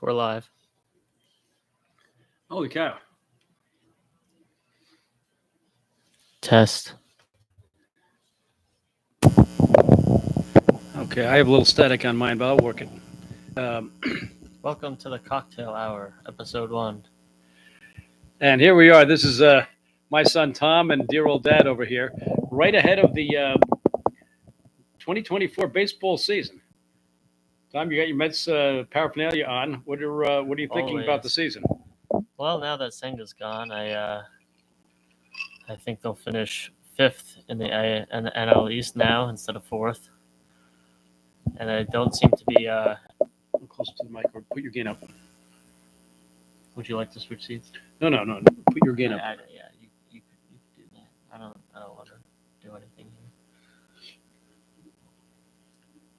We're live. Holy cow. Test. Okay, I have a little static on mine, but I'll work it. Welcome to the Cocktail Hour, episode 1. And here we are. This is my son Tom and dear old dad over here, right ahead of the 2024 baseball season. Tom, you got your Mets paraphernalia on. What are you thinking about the season? Well, now that Senga's gone, I think they'll finish 5th in the NL East now instead of 4th. And I don't seem to be. Close to the mic, or put your gain up. Would you like to switch seats? No. Put your gain up. Yeah, you could do that. I don't want to do anything here.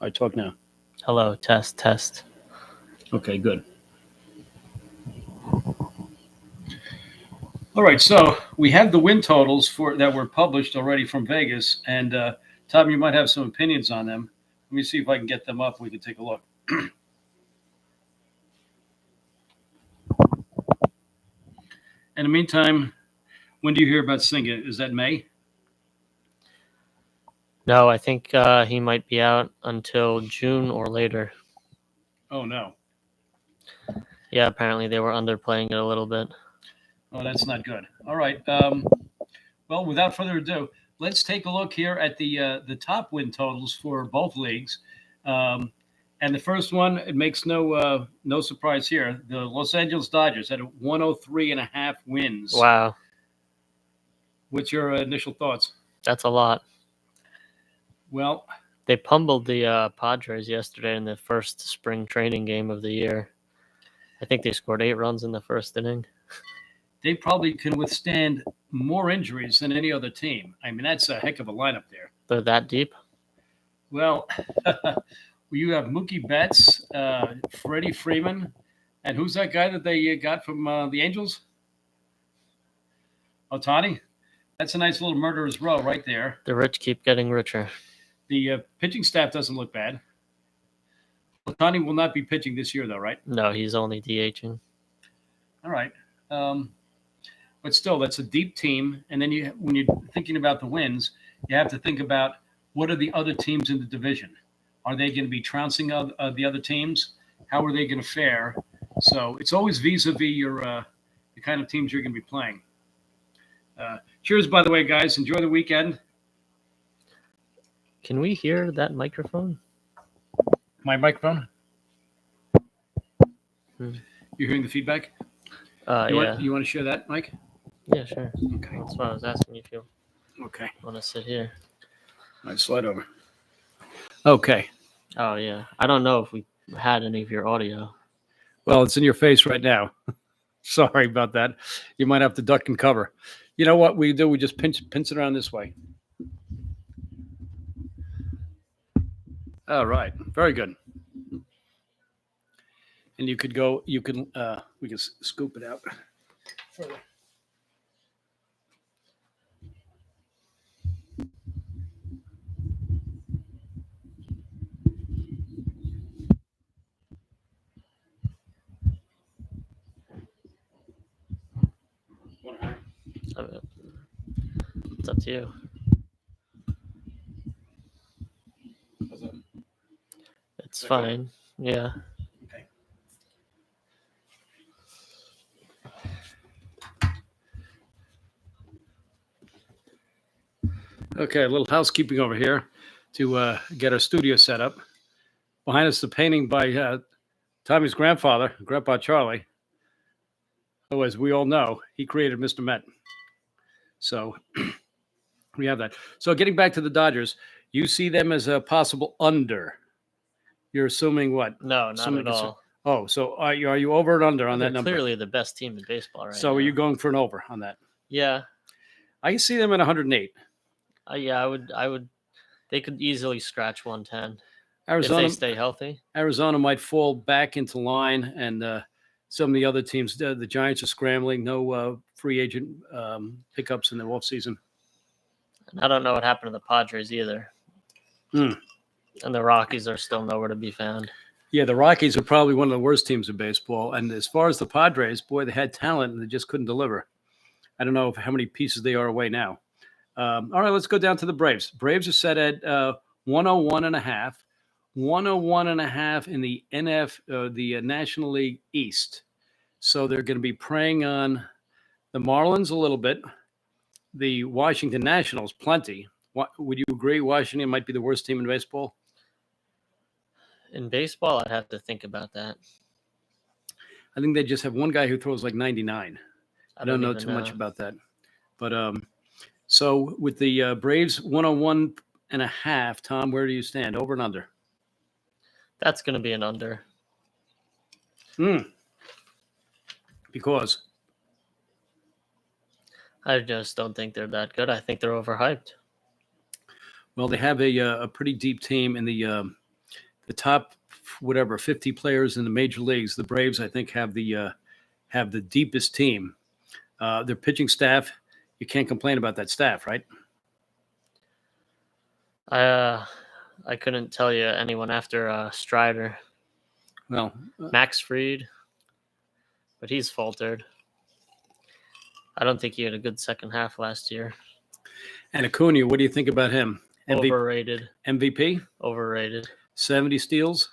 All right, talk now. Hello, test. Okay, good. All right, so we have the win totals that were published already from Vegas, and Tom, you might have some opinions on them. Let me see if I can get them up. We can take a look. In the meantime, when do you hear about Senga? Is that May? No, I think he might be out until June or later. Oh, no. Yeah, apparently they were underplaying it a little bit. Oh, that's not good. All right. Well, without further ado, let's take a look here at the top win totals for both leagues. And the first one, it makes no surprise here. The Los Angeles Dodgers had 103.5 wins. Wow. What's your initial thoughts? That's a lot. Well, they pummeled the Padres yesterday in the first spring training game of the year. I think they scored 8 runs in the first inning. They probably can withstand more injuries than any other team. I mean, that's a heck of a lineup there. They're that deep? Well, you have Mookie Betts, Freddie Freeman, and who's that guy that they got from the Angels? Ohtani. That's a nice little murderer's row right there. The rich keep getting richer. The pitching staff doesn't look bad. Ohtani will not be pitching this year, though, right? No, he's only DHing. All right. But still, that's a deep team. And then when you're thinking about the wins, you have to think about what are the other teams in the division. Are they going to be trouncing the other teams? How are they going to fare? So it's always vis-a-vis the kind of teams you're going to be playing. Cheers, by the way, guys. Enjoy the weekend. Can we hear that microphone? My microphone? You're hearing the feedback? Yeah. You want to share that, Mike? Yeah, sure. Okay. That's why I was asking if you want to sit here. All right, slide over. Okay. Oh, yeah. I don't know if we had any of your audio. Well, it's in your face right now. Sorry about that. You might have to duck and cover. You know what we do? We just pinch it around this way. All right. Very good. And we can scoop it out further. It's up to you. It's fine. Yeah. Okay, a little housekeeping over here to get our studio set up. Behind us, the painting by Tommy's grandfather, Grandpa Charlie, who, as we all know, he created Mr. Met. So we have that. So getting back to the Dodgers, you see them as a possible under. You're assuming what? No, not at all. Oh, so are you over and under on that number? Clearly the best team in baseball right now. So are you going for an over on that? Yeah. I can see them at 108. Yeah, I would. They could easily scratch 110 Arizona, if they stay healthy. Arizona might fall back into line, and some of the other teams, the Giants are scrambling. No free agent pickups in the offseason. I don't know what happened to the Padres either. And the Rockies are still nowhere to be found. Yeah, the Rockies are probably one of the worst teams in baseball. And as far as the Padres, boy, they had talent and they just couldn't deliver. I don't know how many pieces they are away now. All right, let's go down to the Braves. Braves are set at 101 and a half. 101 and a half in the National League East. So they're going to be preying on the Marlins a little bit, the Washington Nationals plenty. Would you agree Washington might be the worst team in baseball? In baseball, I'd have to think about that. I think they just have one guy who throws like 99. I don't know even too much about that. But so with the Braves 101 and a half, Tom, where do you stand? Over and under? That's going to be an under. Because? I just don't think they're that good. I think they're overhyped. Well, they have a pretty deep team in the top, 50 players in the major leagues. The Braves, I think, have the deepest team. Their pitching staff, you can't complain about that staff, right? I couldn't tell you anyone after Strider. Well, Max Fried, but he's faltered. I don't think he had a good second half last year. And Acuna, what do you think about him? Overrated. MVP? Overrated. 70 steals?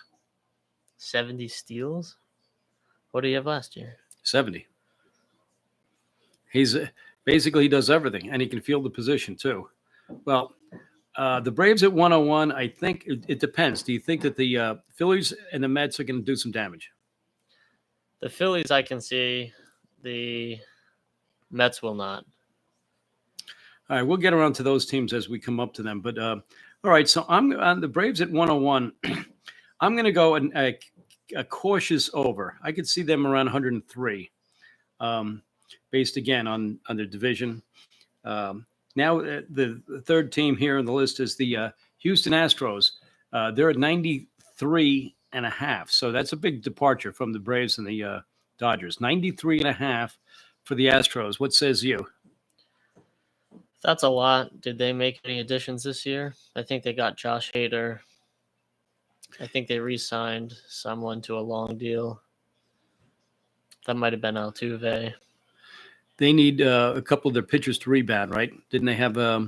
70 steals? What did he have last year? 70. He's basically, he does everything, and he can field the position too. Well, the Braves at 101, I think it depends. Do you think that the Phillies and the Mets are going to do some damage? The Phillies, I can see. The Mets will not. All right, we'll get around to those teams as we come up to them. But all right, so I'm on the Braves at 101. I'm going to go a cautious over. I could see them around 103, based again on their division. Now, the third team here on the list is the Houston Astros. They're at 93 and a half. So that's a big departure from the Braves and the Dodgers. 93 and a half for the Astros. What says you? That's a lot. Did they make any additions this year? I think they got Josh Hader. I think they re-signed someone to a long deal. That might have been Altuve. They need a couple of their pitchers to rebound, right? Didn't they have at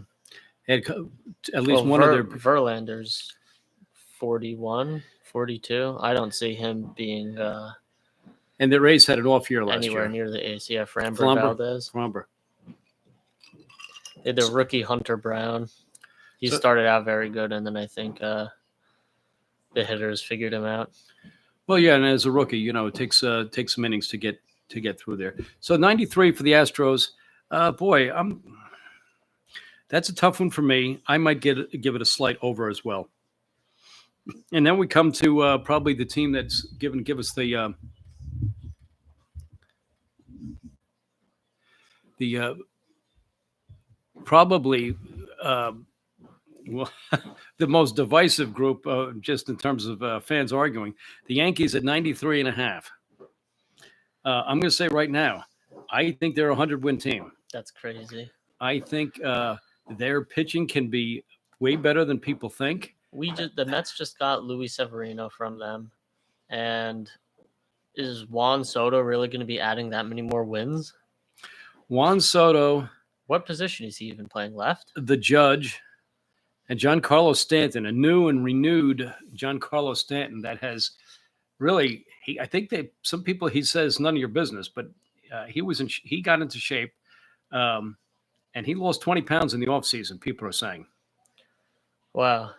least one of their... Verlander's 41, 42. I don't see him being and the Rays had an off year last anywhere year. near the ace. Yeah, Framber Valdez. Framber. They had the rookie Hunter Brown. He started out very good, and then I think the hitters figured him out. Well, yeah, and as a rookie, it takes some innings to get through there. So 93 for the Astros. Boy, that's a tough one for me. I might give it a slight over as well. And then we come to probably the team that's give us the probably the most divisive group, just in terms of fans arguing. The Yankees at 93 and a half. I'm going to say right now, I think they're a 100-win team. That's crazy. I think their pitching can be way better than people think. The Mets just got Luis Severino from them, and is Juan Soto really going to be adding that many more wins? Juan Soto. What position is he even playing? Left? The Judge, and Giancarlo Stanton, a new and renewed Giancarlo Stanton that has really. I think some people, he says none of your business, but he got into shape, and he lost 20 pounds in the offseason, people are saying. Wow.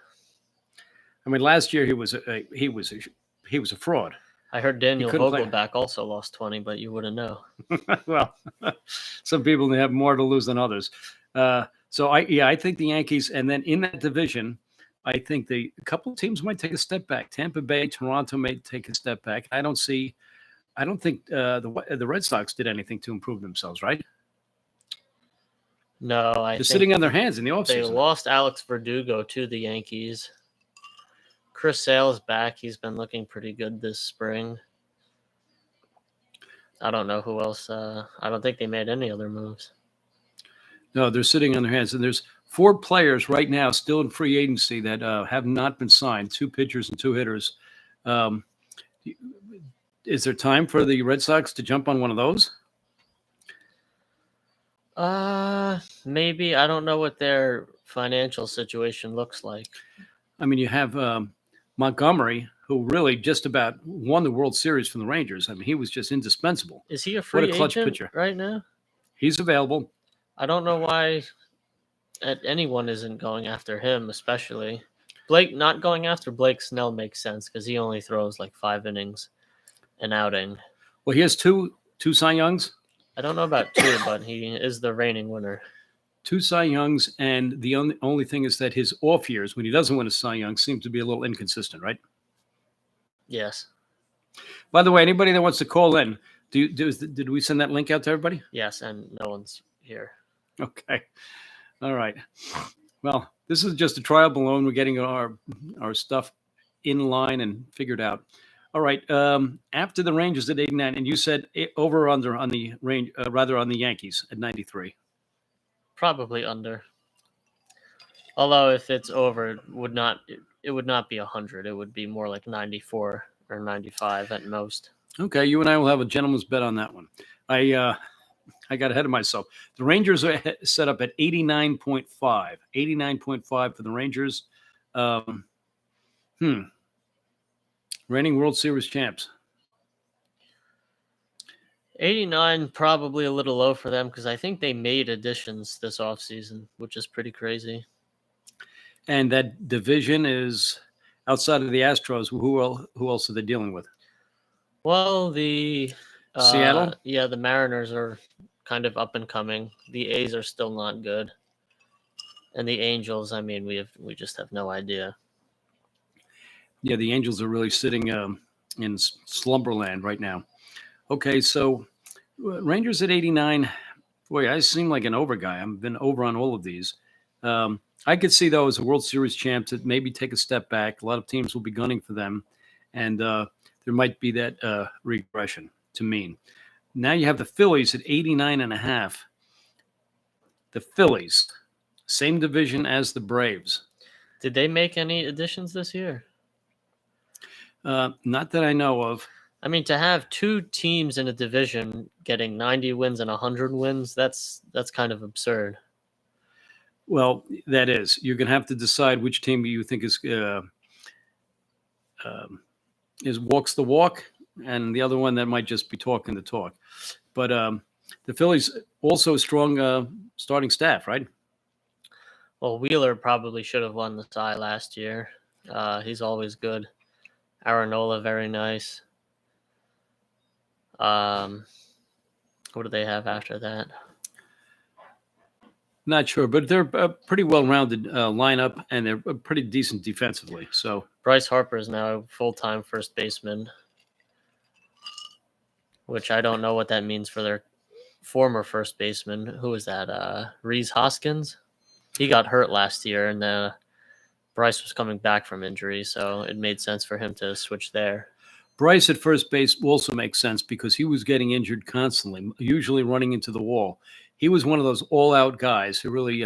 I mean, last year he was a fraud. I heard Daniel Vogelback also lost 20, but you wouldn't know. Well, some people have more to lose than others. So I think the Yankees, and then in that division, I think a couple of teams might take a step back. Tampa Bay, Toronto may take a step back. I don't think the Red Sox did anything to improve themselves, right? No, they're sitting on their hands in the offseason. They lost Alex Verdugo to the Yankees. Chris Sale's back. He's been looking pretty good this spring. I don't know who else. I don't think they made any other moves. No, they're sitting on their hands. And there's 4 players right now still in free agency that have not been signed, 2 pitchers and 2 hitters. Is there time for the Red Sox to jump on one of those? Maybe. I don't know what their financial situation looks like. I mean, you have Montgomery, who really just about won the World Series from the Rangers. I mean, he was just indispensable. Is he a free clutch agent pitcher. right now? He's available. I don't know why anyone isn't going after him, especially. Blake not going after Blake Snell makes sense because he only throws like 5 innings an outing. Well, he has two Cy Youngs. I don't know about 2, but he is the reigning winner. 2 Cy Youngs, and the only thing is that his off years, when he doesn't win a Cy Young, seem to be a little inconsistent, right? Yes. By the way, anybody that wants to call in, did we send that link out to everybody? Yes, and no one's here. Okay. All right. Well, this is just a trial balloon. We're getting our stuff in line and figured out. All right. After the Rangers at 89, and you said over or under on the range, rather on the Yankees at 93. Probably under. Although if it's over, it would not be 100. It would be more like 94 or 95 at most. Okay, you and I will have a gentleman's bet on that one. I got ahead of myself. The Rangers are set up at 89.5. 89.5 for the Rangers. Reigning World Series champs. 89 probably a little low for them because I think they made additions this offseason, which is pretty crazy. And that division is outside of the Astros. Who else are they dealing with? Well, the Seattle? Yeah, the Mariners are kind of up and coming. The A's are still not good. And the Angels, I mean, we just have no idea. Yeah, the Angels are really sitting in slumberland right now. Okay, so Rangers at 89. Boy, I seem like an over guy. I've been over on all of these. I could see, though, as a World Series champ, to maybe take a step back. A lot of teams will be gunning for them, and there might be that regression to mean. Now you have the Phillies at 89.5. The Phillies, same division as the Braves. Did they make any additions this year? Not that I know of. I mean, to have 2 teams in a division getting 90 wins and 100 wins, that's kind of absurd. Well, that is. You're going to have to decide which team you think is walks the walk, and the other one that might just be talking the talk. But the Phillies also a strong starting staff, right? Well, Wheeler probably should have won the Cy last year. He's always good. Aronola, very nice. What do they have after that? Not sure, but they're a pretty well-rounded lineup, and they're pretty decent defensively. So Bryce Harper is now full-time first baseman, which I don't know what that means for their former first baseman. Who is that? Rhys Hoskins? He got hurt last year, and Bryce was coming back from injury, so it made sense for him to switch there. Bryce at first base also makes sense because he was getting injured constantly, usually running into the wall. He was one of those all-out guys who really,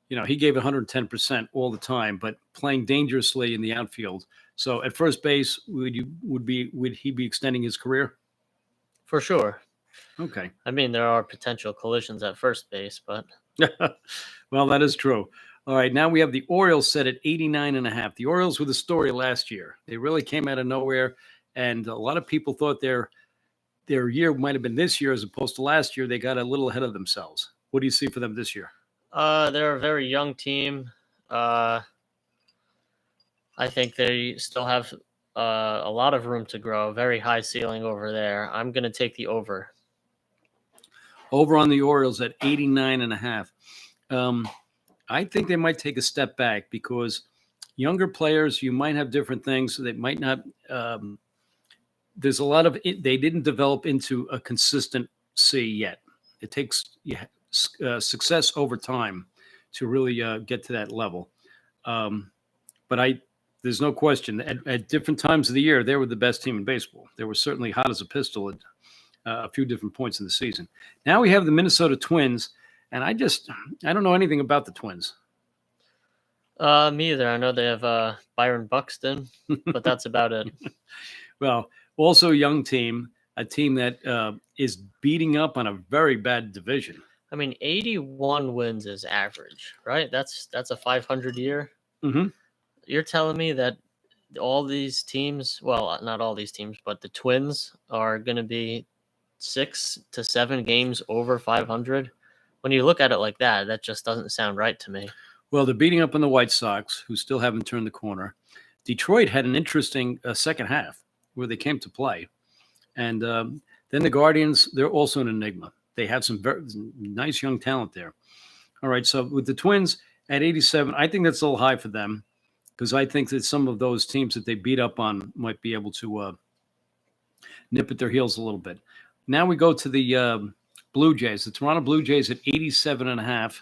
he gave 110% all the time, but playing dangerously in the outfield. So at first base, would he be extending his career? For sure. Okay. I mean, there are potential collisions at first base, but well, that is true. All right, now we have the Orioles set at 89.5. The Orioles were the story last year. They really came out of nowhere, and a lot of people thought their year might have been this year as opposed to last year. They got a little ahead of themselves. What do you see for them this year? They're a very young team. I think they still have a lot of room to grow. Very high ceiling over there. I'm going to take the over. Over on the Orioles at 89.5. I think they might take a step back because younger players, you might have different things. So they might not. There's a lot of they didn't develop into a consistency yet. It takes success over time to really get to that level. But there's no question at different times of the year they were the best team in baseball. They were certainly hot as a pistol at a few different points in the season. Now we have the Minnesota Twins. And I don't know anything about the Twins. Me either. I know they have Byron Buxton, but that's about it. Well, also a young team, a team that is beating up on a very bad division. I mean, 81 wins is average, right? That's a 500 year. Mm-hmm. You're telling me that all these teams, well, not all these teams, but the Twins are going to be 6 to 7 games over 500? When you look at it like that, that just doesn't sound right to me. Well, they're beating up on the White Sox, who still haven't turned the corner. Detroit had an interesting second half where they came to play. And then the Guardians, they're also an enigma. They have some very nice young talent there. All right, so with the Twins at 87, I think that's a little high for them because I think that some of those teams that they beat up on might be able to nip at their heels a little bit. Now we go to the Blue Jays. The Toronto Blue Jays at 87.5.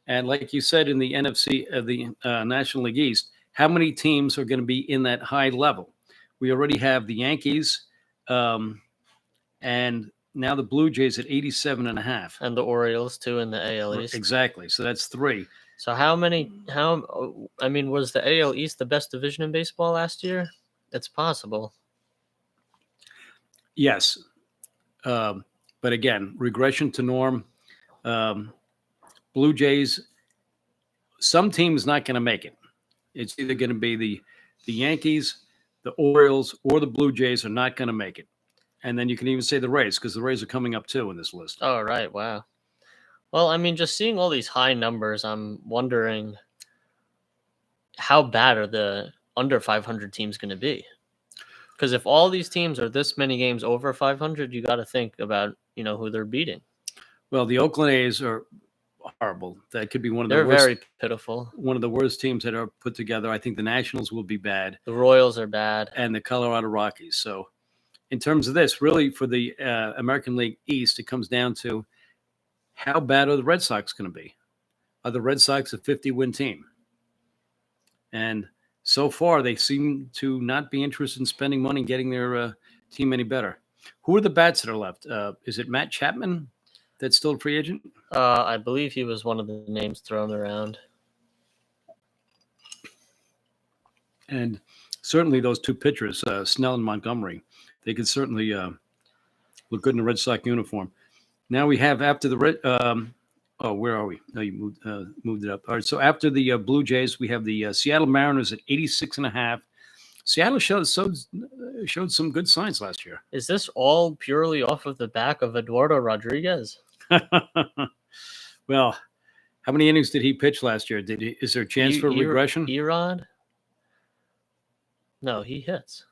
And like you said in the NFC, the National League East, how many teams are going to be in that high level? We already have the Yankees, and now the Blue Jays at 87.5. And the Orioles, too, in the AL East. Exactly. So that's 3. So I mean, was the AL East the best division in baseball last year? It's possible. Yes. But again, regression to norm. Blue Jays, some team's not going to make it. It's either going to be the Yankees, the Orioles, or the Blue Jays are not going to make it. And then you can even say the Rays because the Rays are coming up too in this list. Oh, right. Wow. Well, I mean, just seeing all these high numbers, I'm wondering how bad are the under 500 teams going to be? Because if all these teams are this many games over 500, you got to think about, who they're beating. Well, the Oakland A's are horrible. That could be one of the They're worst. very pitiful. One of the worst teams that are put together. I think the Nationals will be bad. The Royals are bad. And the Colorado Rockies. So in terms of this, really for the American League East, it comes down to how bad are the Red Sox going to be? Are the Red Sox a 50-win team? And so far, they seem to not be interested in spending money getting their team any better. Who are the bats that are left? Is it Matt Chapman that's still a free agent? I believe he was one of the names thrown around. And certainly those 2 pitchers, Snell and Montgomery, they could certainly look good in a Red Sox uniform. Now we have after the Red. Where are we? No, you moved it up. All right. So after the Blue Jays, we have the Seattle Mariners at 86.5. Seattle showed some good signs last year. Is this all purely off of the back of Eduardo Rodriguez? Well, how many innings did he pitch last year? Is there a chance for regression? Erod? No, he hits.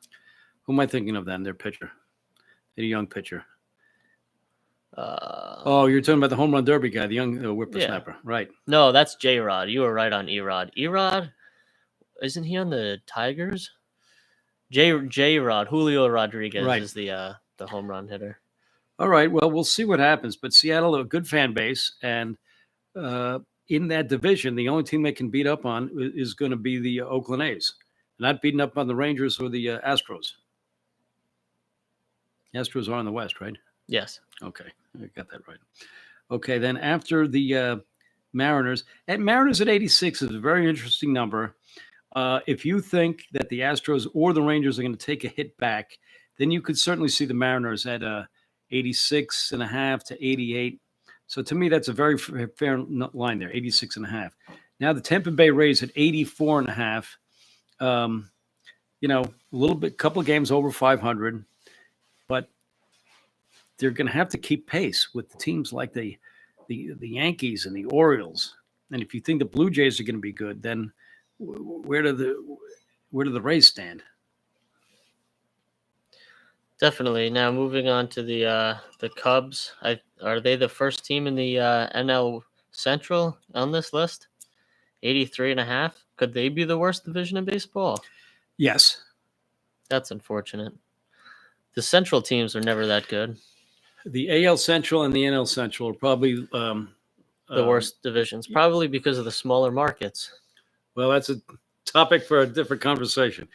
Who am I thinking of then? Their pitcher, a young pitcher. You're talking about the home run derby guy, the young whippersnapper, right? No, that's J-Rod. You were right on Erod. Erod, isn't he on the Tigers? J-Rod, Julio Rodriguez is the home run hitter. All right. Well, we'll see what happens. But Seattle, a good fan base, and in that division, the only team they can beat up on is going to be the Oakland A's. Not beating up on the Rangers or the Astros. Astros are in the West, right? Yes. Okay, I got that right. Okay, then after the Mariners, Mariners at 86 is a very interesting number. If you think that the Astros or the Rangers are going to take a hit back, then you could certainly see the Mariners at 86.5 to 88. So to me, that's a very fair line there, 86.5. Now the Tampa Bay Rays at 84.5. A couple of games over 500, but they're going to have to keep pace with the teams like the Yankees and the Orioles. And if you think the Blue Jays are going to be good, then where do the Rays stand? Definitely. Now moving on to the Cubs. Are they the first team in the NL Central on this list? 83.5. Could they be the worst division in baseball? Yes. That's unfortunate. The Central teams are never that good. The AL Central and the NL Central are probably the worst divisions, probably because of the smaller markets. Well, that's a topic for a different conversation,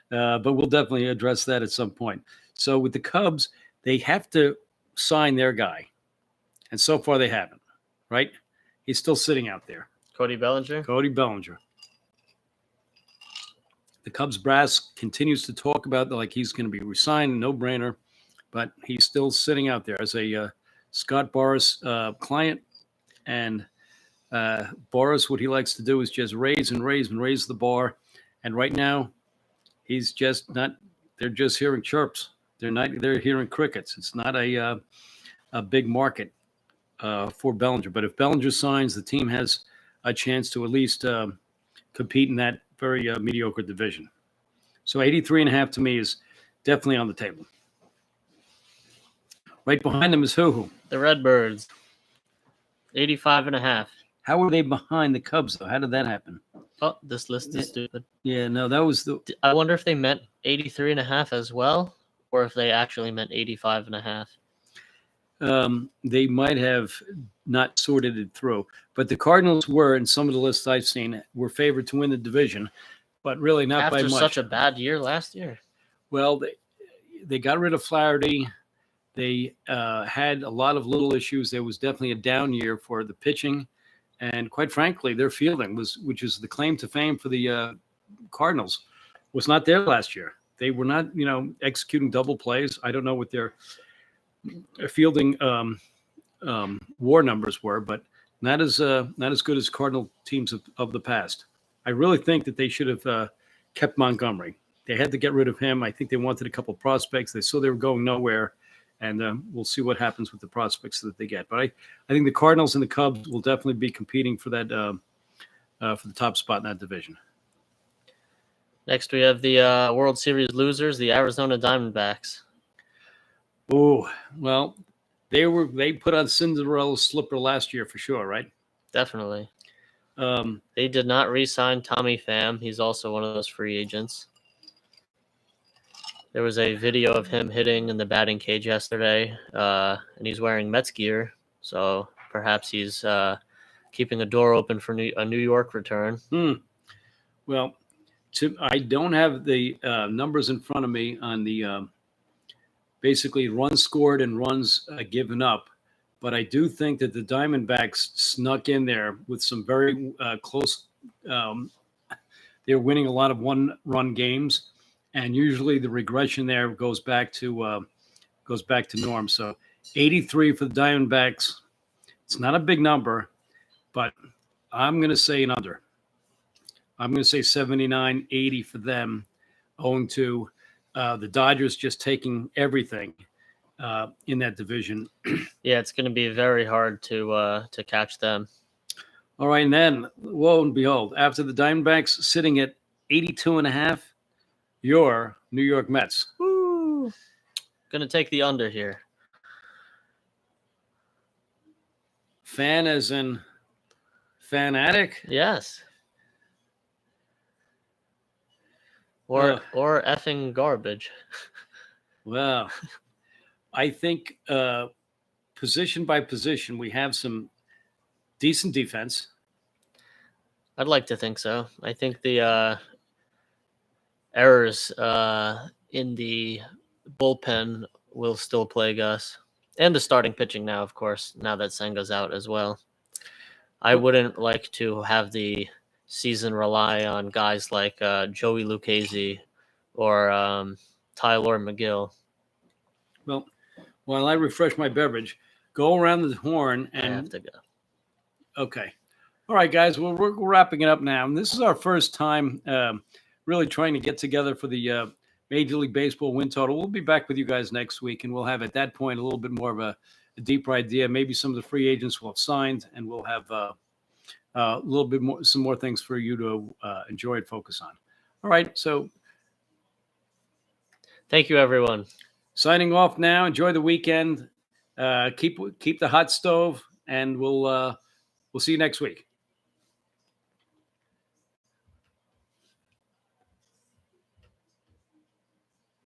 but we'll definitely address that at some point. So with the Cubs, they have to sign their guy, and so far they haven't, right? He's still sitting out there. Cody Bellinger? Cody Bellinger. The Cubs brass continues to talk about like he's going to be resigned, no brainer, but he's still sitting out there as a Scott Boras client. And Boras, what he likes to do is just raise and raise and raise the bar. And right now, he's just not. They're just hearing chirps. They're not. They're hearing crickets. It's not a big market for Bellinger. But if Bellinger signs, the team has a chance to at least compete in that very mediocre division. So 83.5 to me is definitely on the table. Right behind them is who? The Redbirds, 85.5. How are they behind the Cubs, though? How did that happen? Oh, this list is stupid. Yeah, no, that was the. I wonder if they meant 83.5 as well, or if they actually meant 85.5. They might have not sorted it through, but the Cardinals were, in some of the lists I've seen, were favored to win the division, but really not by After much. such a bad year last year. Well, they got rid of Flaherty. They had a lot of little issues. There was definitely a down year for the pitching, and quite frankly, their fielding which is the claim to fame for the Cardinals, was not there last year. They were not, executing double plays. I don't know what their fielding WAR numbers were, but not as good as Cardinal teams of the past. I really think that they should have kept Montgomery. They had to get rid of him. I think they wanted a couple prospects. They saw they were going nowhere, and we'll see what happens with the prospects that they get. But I think the Cardinals and the Cubs will definitely be competing for that for the top spot in that division. Next, we have the World Series losers, the Arizona Diamondbacks. Oh, well, they put on Cinderella's slipper last year for sure, right? Definitely. They did not re-sign Tommy Pham. He's also one of those free agents. There was a video of him hitting in the batting cage yesterday, and he's wearing Mets gear, so perhaps he's keeping the door open for a New York return. Well, I don't have the numbers in front of me on the basically runs scored and runs given up, but I do think that the Diamondbacks snuck in there with some very close. They're winning a lot of one-run games, and usually the regression there goes back to norm. So 83 for the Diamondbacks. It's not a big number, but I'm going to say an under. I'm going to say 79, 80 for them, owing to the Dodgers just taking everything in that division. Yeah, it's going to be very hard to catch them. All right, and then, lo and behold, after the Diamondbacks sitting at 82.5, your New York Mets. Woo! Going to take the under here. Fan as in fanatic? Yes. Or effing garbage. Well, I think position by position, we have some decent defense. I'd like to think so. I think the errors in the bullpen will still plague us. And the starting pitching now, of course, now that Senga's out as well. I wouldn't like to have the season rely on guys like Joey Lucchesi or Tyler McGill. Well, while I refresh my beverage, go around the horn and I have to go. Okay. All right, guys. Well, we're wrapping it up now. And this is our first time really trying to get together for the Major League Baseball win total. We'll be back with you guys next week, and we'll have at that point a little bit more of a deeper idea. Maybe some of the free agents will have signed, and we'll have a little bit more, some more things for you to enjoy and focus on. All right. So thank you, everyone. Signing off now. Enjoy the weekend. Keep the hot stove, and we'll see you next week.